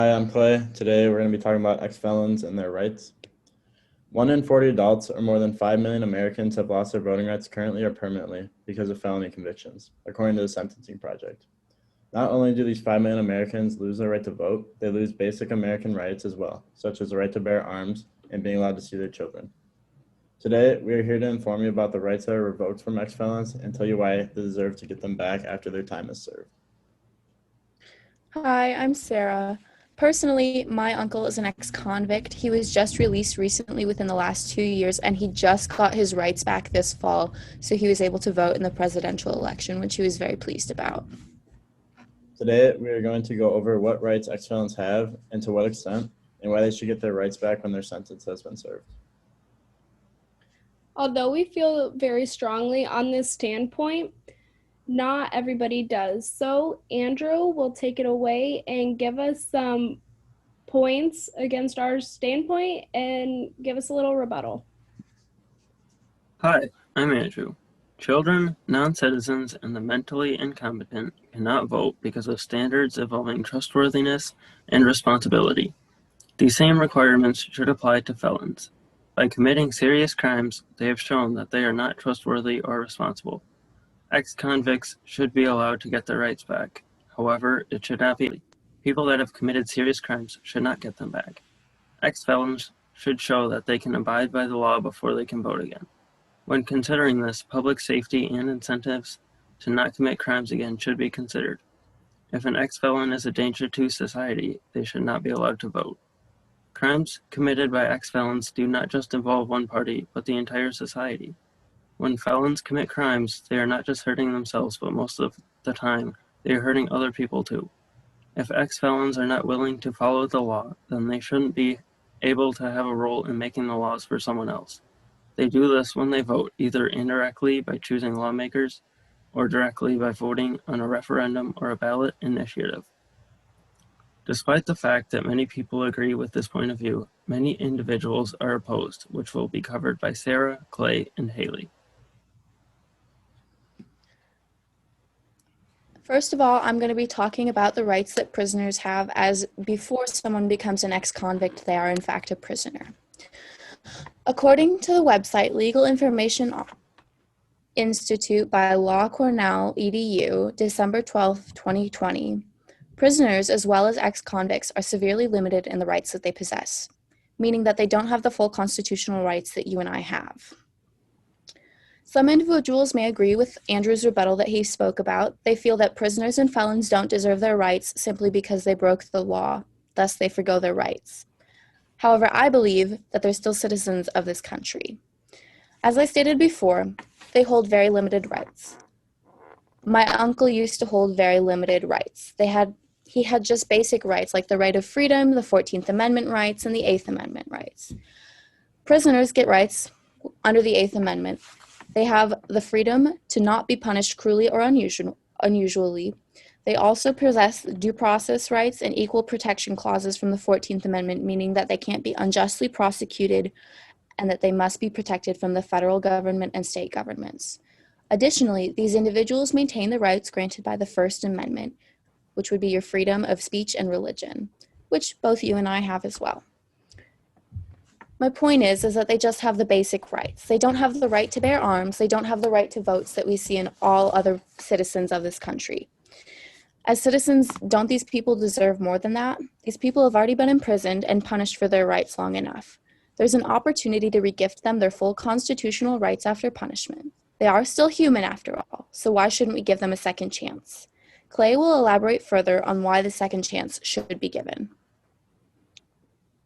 Hi, I'm Clay. Today we're going to be talking about ex-felons and their rights. 1 in 40 adults, or more than 5 million Americans, have lost their voting rights currently or permanently because of felony convictions, according to the Sentencing Project. Not only do these 5 million Americans lose their right to vote, they lose basic American rights as well, such as the right to bear arms and being allowed to see their children. Today, we are here to inform you about the rights that are revoked from ex-felons and tell you why they deserve to get them back after their time is served. Hi, I'm Sarah. Personally, my uncle is an ex-convict. He was just released recently within the last 2 years, and he just got his rights back this fall, so he was able to vote in the presidential election, which he was very pleased about. Today, we are going to go over what rights ex-felons have and to what extent, and why they should get their rights back when their sentence has been served. Although we feel very strongly on this standpoint, not everybody does. So Andrew will take it away and give us some points against our standpoint and give us a little rebuttal. Hi, I'm Andrew. Children, non-citizens, and the mentally incompetent cannot vote because of standards involving trustworthiness and responsibility. These same requirements should apply to felons. By committing serious crimes, they have shown that they are not trustworthy or responsible. Ex-convicts should be allowed to get their rights back. However, it should not be. People that have committed serious crimes should not get them back. Ex-felons should show that they can abide by the law before they can vote again. When considering this, public safety and incentives to not commit crimes again should be considered. If an ex-felon is a danger to society, they should not be allowed to vote. Crimes committed by ex-felons do not just involve one party, but the entire society. When felons commit crimes, they are not just hurting themselves, but most of the time, they are hurting other people too. If ex-felons are not willing to follow the law, then they shouldn't be able to have a role in making the laws for someone else. They do this when they vote, either indirectly by choosing lawmakers or directly by voting on a referendum or a ballot initiative. Despite the fact that many people agree with this point of view, many individuals are opposed, which will be covered by Sarah, Clay, and Haley. First of all, I'm going to be talking about the rights that prisoners have, as before someone becomes an ex-convict, they are in fact a prisoner. According to the website Legal Information Institute by Law Cornell EDU, December 12, 2020, prisoners as well as ex-convicts are severely limited in the rights that they possess, meaning that they don't have the full constitutional rights that you and I have. Some individuals may agree with Andrew's rebuttal that he spoke about. They feel that prisoners and felons don't deserve their rights simply because they broke the law, thus they forgo their rights. However, I believe that they're still citizens of this country. As I stated before, they hold very limited rights. My uncle used to hold very limited rights. He had just basic rights like the right of freedom, the 14th Amendment rights, and the 8th Amendment rights. Prisoners get rights under the 8th Amendment. They have the freedom to not be punished cruelly or unusually. They also possess due process rights and equal protection clauses from the 14th Amendment, meaning that they can't be unjustly prosecuted and that they must be protected from the federal government and state governments. Additionally, these individuals maintain the rights granted by the First Amendment, which would be your freedom of speech and religion, which both you and I have as well. My point is that they just have the basic rights. They don't have the right to bear arms. They don't have the right to votes that we see in all other citizens of this country. As citizens, don't these people deserve more than that? These people have already been imprisoned and punished for their rights long enough. There's an opportunity to regift them their full constitutional rights after punishment. They are still human after all, so why shouldn't we give them a second chance? Clay will elaborate further on why the second chance should be given.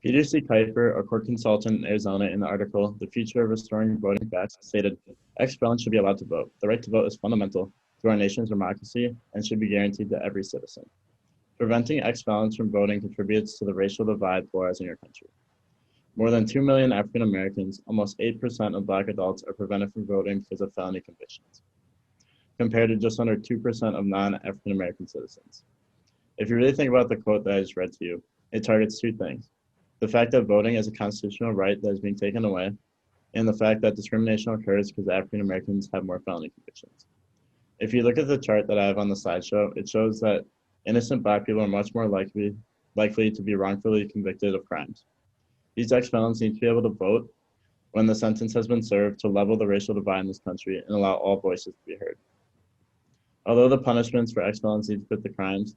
Peter C. Kuiper, a court consultant in Arizona, in the article, The Future of Restoring Voting Rights, stated, ex-felons should be allowed to vote. The right to vote is fundamental to our nation's democracy and should be guaranteed to every citizen. Preventing ex-felons from voting contributes to the racial divide polarizing our country. More than 2 million African Americans, almost 8% of Black adults, are prevented from voting because of felony convictions, compared to just under 2% of non-African American citizens. If you really think about the quote that I just read to you, it targets two things: the fact that voting is a constitutional right that is being taken away, and the fact that discrimination occurs because African Americans have more felony convictions. If you look at the chart that I have on the slideshow, it shows that innocent Black people are much more likely likely to be wrongfully convicted of crimes. These ex-felons need to be able to vote when the sentence has been served to level the racial divide in this country and allow all voices to be heard. Although the punishments for ex-felons need to fit the crimes,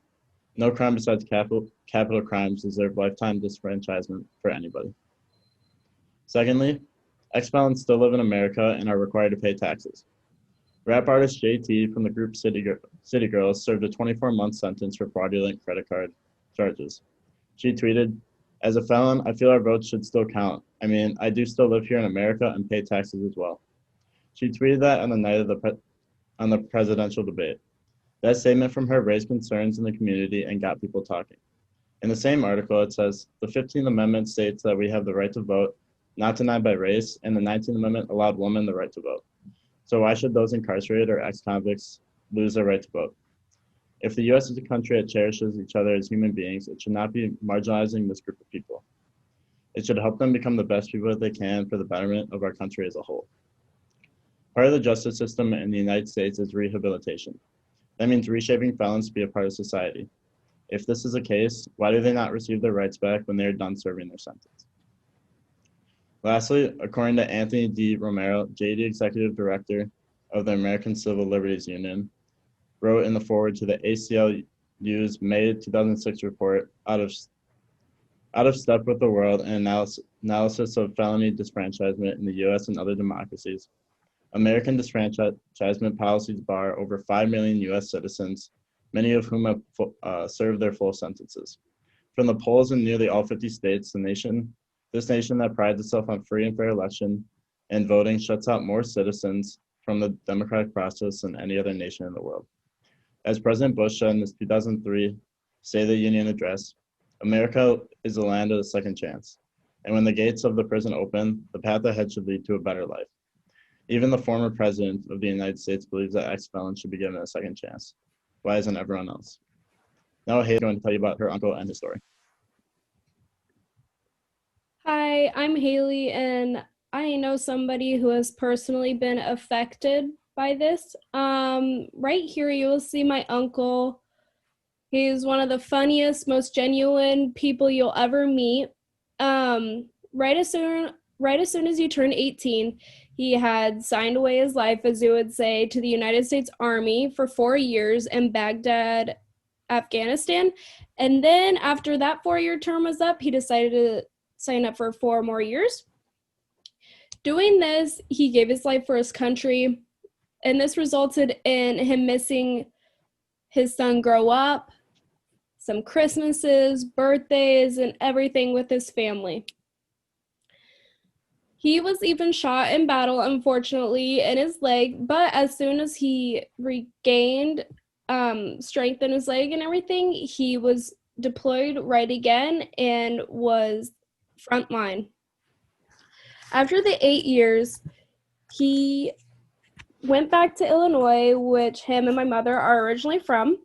no crime besides capital crimes deserve lifetime disfranchisement for anybody. Secondly, ex-felons still live in America and are required to pay taxes. Rap artist JT from the group City Girls served a 24-month sentence for fraudulent credit card charges. She tweeted, "As a felon, I feel our votes should still count. I mean, I do still live here in America and pay taxes as well." She tweeted that on the night of the presidential debate. That statement from her raised concerns in the community and got people talking. In the same article, it says, "The 15th Amendment states that we have the right to vote, not denied by race, and the 19th Amendment allowed women the right to vote. So why should those incarcerated or ex-convicts lose their right to vote? If the U.S. is a country that cherishes each other as human beings, it should not be marginalizing this group of people. It should help them become the best people that they can for the betterment of our country as a whole." Part of the justice system in the United States is rehabilitation. That means reshaping felons to be a part of society. If this is the case, why do they not receive their rights back when they are done serving their sentence? Lastly, according to Anthony D. Romero, JD Executive Director of the American Civil Liberties Union, wrote in the foreword to the ACLU's May 2006 report, out of step with the world, an analysis of felony disfranchisement in the U.S. and other democracies. American disfranchisement policies bar over 5 million U.S. citizens, many of whom have served their full sentences. From the polls in nearly all 50 states, this nation that prides itself on free and fair election and voting shuts out more citizens from the democratic process than any other nation in the world. As President Bush said in his 2003 State of the Union address, "America is the land of the second chance. And when the gates of the prison open, the path ahead should lead to a better life." Even the former president of the United States believes that ex-felons should be given a second chance. Why isn't everyone else? Now Haley's going to tell you about her uncle and his story. Hi, I'm Haley, and I know somebody who has personally been affected by this. Right here, you will see my uncle. He's one of the funniest, most genuine people you'll ever meet. Right as soon as you turn 18, he had signed away his life, as you would say, to the United States Army for 4 years in Baghdad, Afghanistan. And then after that 4-year term was up, he decided to sign up for 4 more years. Doing this, he gave his life for his country, and this resulted in him missing his son grow up, some Christmases, birthdays, and everything with his family. He was even shot in battle, unfortunately, in his leg, but as soon as he regained strength in his leg and everything, he was deployed right again and was frontline. After the 8 years, he went back to Illinois, which him and my mother are originally from.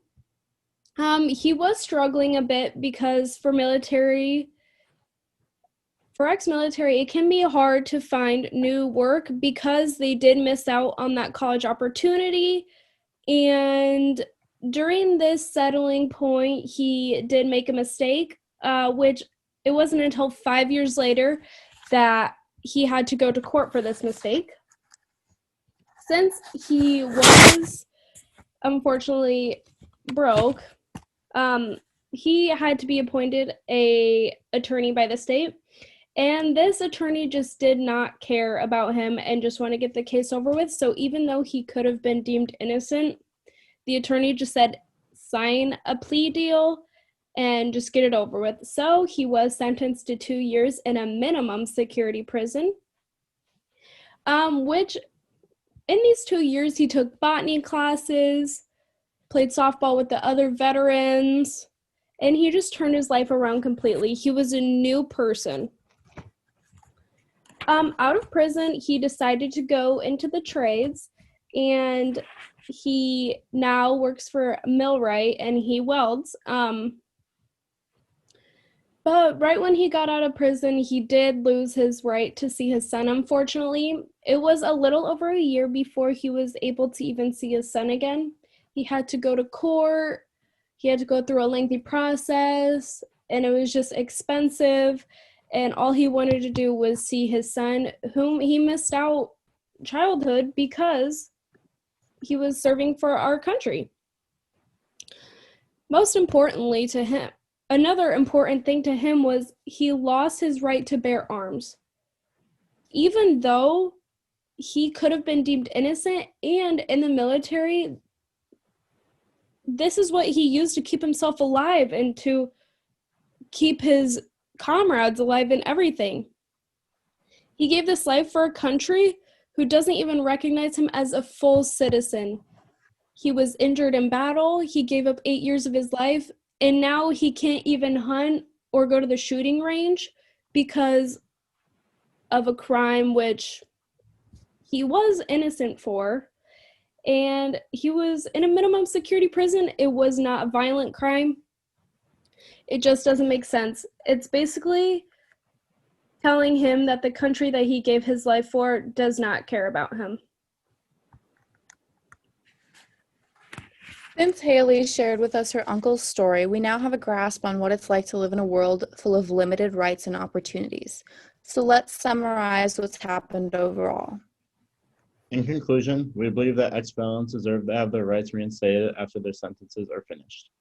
He was struggling a bit because for ex-military, it can be hard to find new work because they did miss out on that college opportunity. And during this settling point, he did make a mistake, which it wasn't until 5 years later that he had to go to court for this mistake. Since he was unfortunately broke, he had to be appointed an attorney by the state. And this attorney just did not care about him and just want to get the case over with. So even though he could have been deemed innocent, the attorney just said, sign a plea deal and just get it over with. So he was sentenced to 2 years in a minimum security prison, which in these 2 years, he took botany classes, played softball with the other veterans, and he just turned his life around completely. He was a new person. Out of prison, he decided to go into the trades, and he now works for a millwright, and he welds. But right when he got out of prison, he did lose his right to see his son, unfortunately. It was a little over a year before he was able to even see his son again. He had to go to court. He had to go through a lengthy process. and it was just expensive, and all he wanted to do was see his son, whom he missed out childhood because he was serving for our country. Most importantly to him, another important thing to him was he lost his right to bear arms. Even though he could have been deemed innocent, and in the military, this is what he used to keep himself alive and to keep his comrades alive and everything. He gave this life for a country who doesn't even recognize him as a full citizen. He was injured in battle, he gave up 8 years of his life, and now he can't even hunt or go to the shooting range because of a crime which he was innocent for. And he was in a minimum security prison. It was not a violent crime. It just doesn't make sense. It's basically telling him that the country that he gave his life for does not care about him. Since Haley shared with us her uncle's story, we now have a grasp on what it's like to live in a world full of limited rights and opportunities. So let's summarize what's happened overall. In conclusion, we believe that ex-felons deserve to have their rights reinstated after their sentences are finished.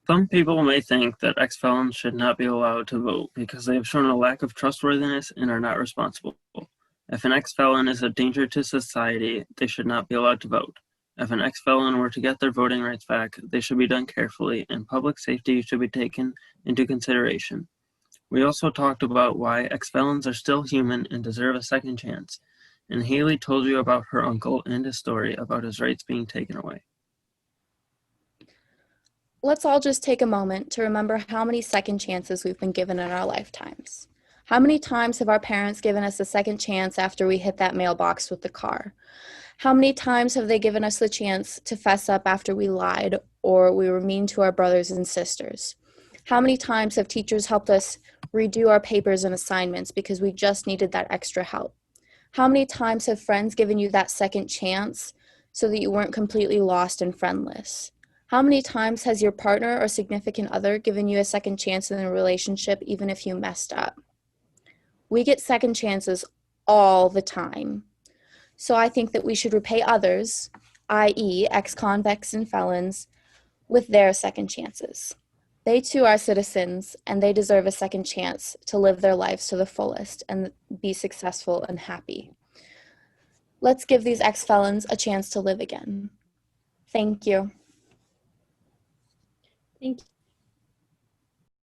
Some people may think that ex-felons should not be allowed to vote because they have shown a lack of trustworthiness and are not responsible. If an ex-felon is a danger to society, they should not be allowed to vote. If an ex-felon were to get their voting rights back, they should be done carefully, and public safety should be taken into consideration. We also talked about why ex-felons are still human and deserve a second chance, and Haley told you about her uncle and his story about his rights being taken away. Let's all just take a moment to remember how many second chances we've been given in our lifetimes. How many times have our parents given us a second chance after we hit that mailbox with the car? How many times have they given us the chance to fess up after we lied or we were mean to our brothers and sisters? How many times have teachers helped us redo our papers and assignments because we just needed that extra help? How many times have friends given you that second chance so that you weren't completely lost and friendless? How many times has your partner or significant other given you a second chance in a relationship even if you messed up? We get second chances all the time. So I think that we should repay others, i.e. ex-convicts and felons, with their second chances. They too are citizens, and they deserve a second chance to live their lives to the fullest and be successful and happy. Let's give these ex-felons a chance to live again. Thank you. Thank you.